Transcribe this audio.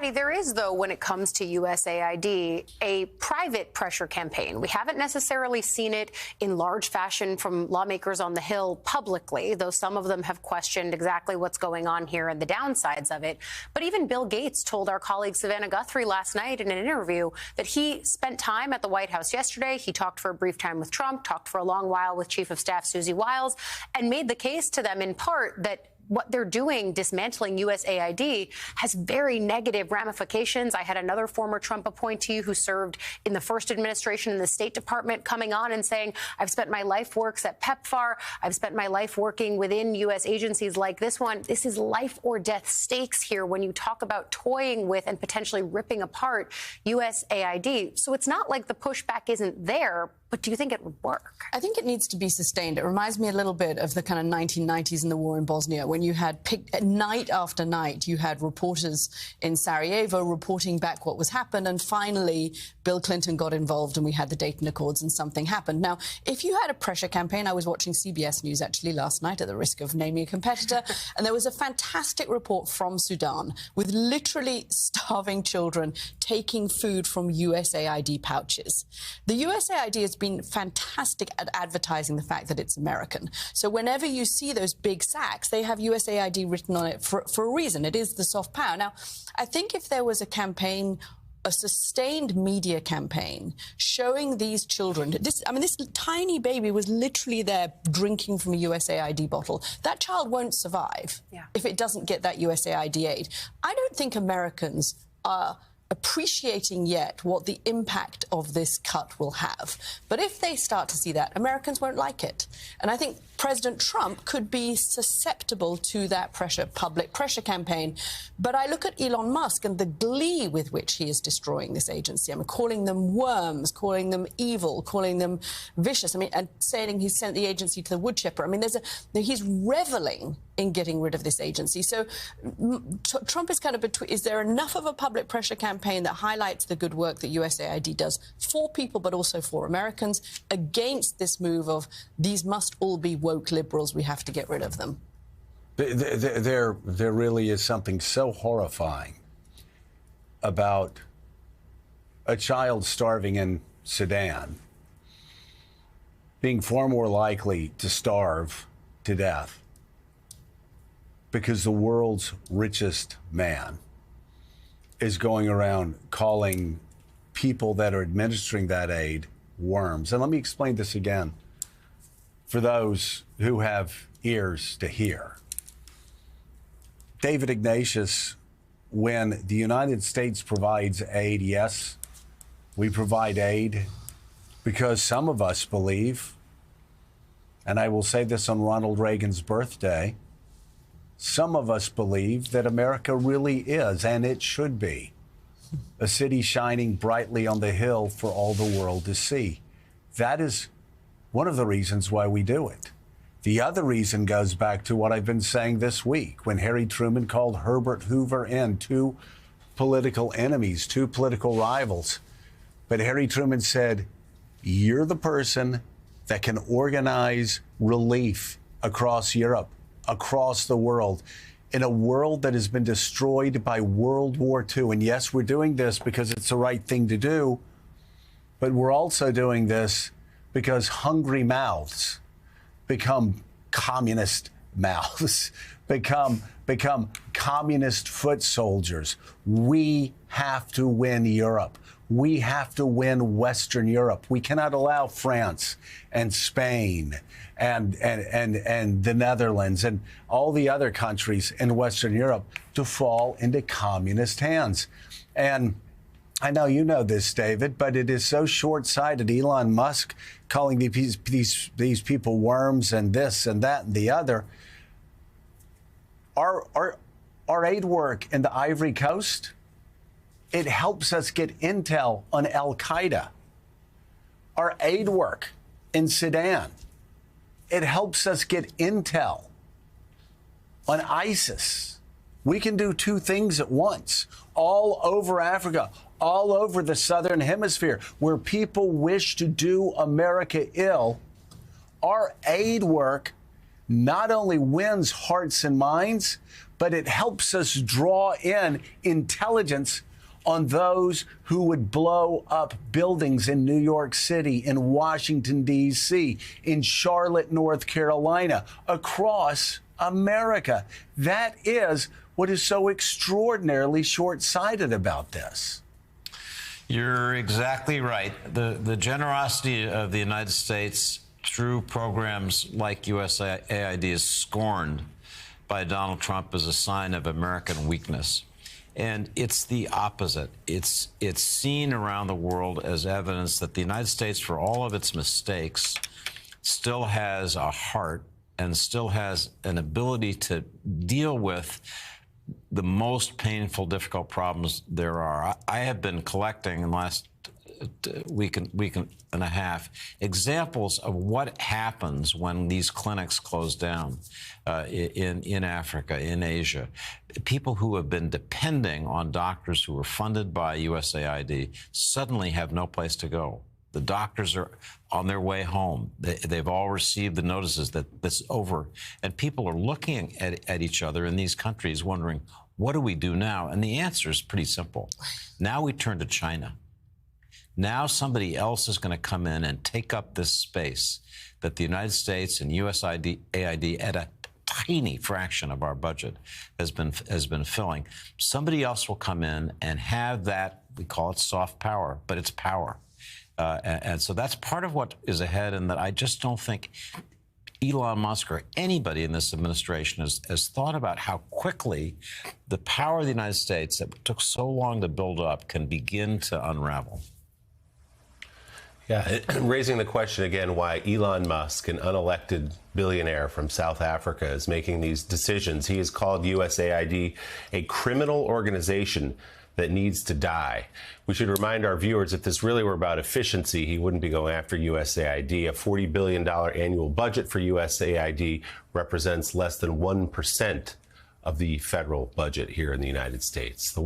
There is, though, when it comes to USAID, a private pressure campaign. We haven't necessarily seen it in large fashion from lawmakers on the Hill publicly, though some of them have questioned exactly what's going on here and the downsides of it. But even Bill Gates told our colleague Savannah Guthrie last night in an interview that he spent time at the White House yesterday. He talked for a brief time with Trump, talked for a long while with Chief of Staff Susie Wiles, and made the case to them in part that what they're doing, dismantling USAID, has very negative ramifications. I had another former Trump appointee who served in the first administration in the State Department coming on and saying, I've spent my life works at PEPFAR. I've spent my life working within U.S. agencies like this one. This is life or death stakes here when you talk about toying with and potentially ripping apart USAID. So it's not like the pushback isn't there, but do you think it would work? I think it needs to be sustained. It reminds me a little bit of the kind of 1990s and the war in Bosnia, when you had night after night, you had reporters in Sarajevo reporting back what was happened, and finally Bill Clinton got involved and we had the Dayton Accords and something happened. Now, if you had a pressure campaign, I was watching CBS News actually last night at the risk of naming a competitor, and there was a fantastic report from Sudan with literally starving children taking food from USAID pouches. The USAID has been fantastic at advertising the fact that it's American. So whenever you see those big sacks, they have USAID written on it for a reason. It is the soft power. Now, I think if there was a campaign, a sustained media campaign showing these children, this tiny baby was literally there drinking from a USAID bottle. That child won't survive if it doesn't get that USAID aid. I don't think Americans are appreciating yet what the impact of this cut will have. But if they start to see that, Americans won't like it. And I think President Trump could be susceptible to that pressure, public pressure campaign. But I look at Elon Musk and the glee with which he is destroying this agency. I'm calling them worms, calling them evil, calling them vicious. I mean, and saying he sent the agency to the wood chipper. I mean, he's reveling in getting rid of this agency. So Trump is kind of between. Is there enough of a public pressure campaign that highlights the good work that USAID does for people, but also for Americans, against this move of these must all be woke liberals, we have to get rid of them? There really is something so horrifying about a child starving in Sudan being far more likely to starve to death because the world's richest man is going around calling people that are administering that aid worms. And let me explain this again for those who have ears to hear. David Ignatius, when the United States provides aid, yes, we provide aid because some of us believe, and I will say this on Ronald Reagan's birthday, some of us believe that America really is, and it should be, a city shining brightly on the hill for all the world to see. That is one of the reasons why we do it. The other reason goes back to what I've been saying this week, when Harry Truman called Herbert Hoover in, two political enemies, two political rivals. But Harry Truman said, you're the person that can organize relief across Europe, across the world, in a world that has been destroyed by World War II. And yes, we're doing this because it's the right thing to do, but we're also doing this because hungry mouths become communist mouths, become communist foot soldiers. We have to win Europe. We have to win Western Europe. We cannot allow France and Spain and the Netherlands and all the other countries in Western Europe to fall into communist hands. And I know you know this, David, but it is so short-sighted. Elon Musk calling these people worms and this and that and the other. Our aid work in the Ivory Coast, it helps us get intel on Al-Qaeda. Our aid work in Sudan, it helps us get intel on ISIS. We can do two things at once, all over Africa, all over the Southern Hemisphere, where people wish to do America ill. Our aid work not only wins hearts and minds, but it helps us draw in intelligence on those who would blow up buildings in New York City, in Washington, D.C., in Charlotte, North Carolina, across America. That is what is so extraordinarily short-sighted about this. You're exactly right. The generosity of the United States through programs like USAID is scorned by Donald Trump as a sign of American weakness. And it's the opposite. It's seen around the world as evidence that the United States, for all of its mistakes, still has a heart and still has an ability to deal with the most painful, difficult problems there are. I have been collecting in the last week and a half examples of what happens when these clinics close down in Africa, in Asia. People who have been depending on doctors who were funded by USAID suddenly have no place to go. The doctors are on their way home. They've all received the notices that this is over. And people are looking at each other in these countries wondering, what do we do now? And the answer is pretty simple. Now we turn to China. Now somebody else is going to come in and take up this space that the United States and USAID at a tiny fraction of our budget has been filling. Somebody else will come in and have that, we call it soft power, but it's power. And so that's part of what is ahead, and that I just don't think Elon Musk or anybody in this administration has thought about how quickly the power of the United States that took so long to build up can begin to unravel. Yeah, raising the question again why Elon Musk, an unelected billionaire from South Africa, is making these decisions. He has called USAID a criminal organization that needs to die. We should remind our viewers, if this really were about efficiency, he wouldn't be going after USAID. A $40 billion annual budget for USAID represents less than 1% of the federal budget here in the United States.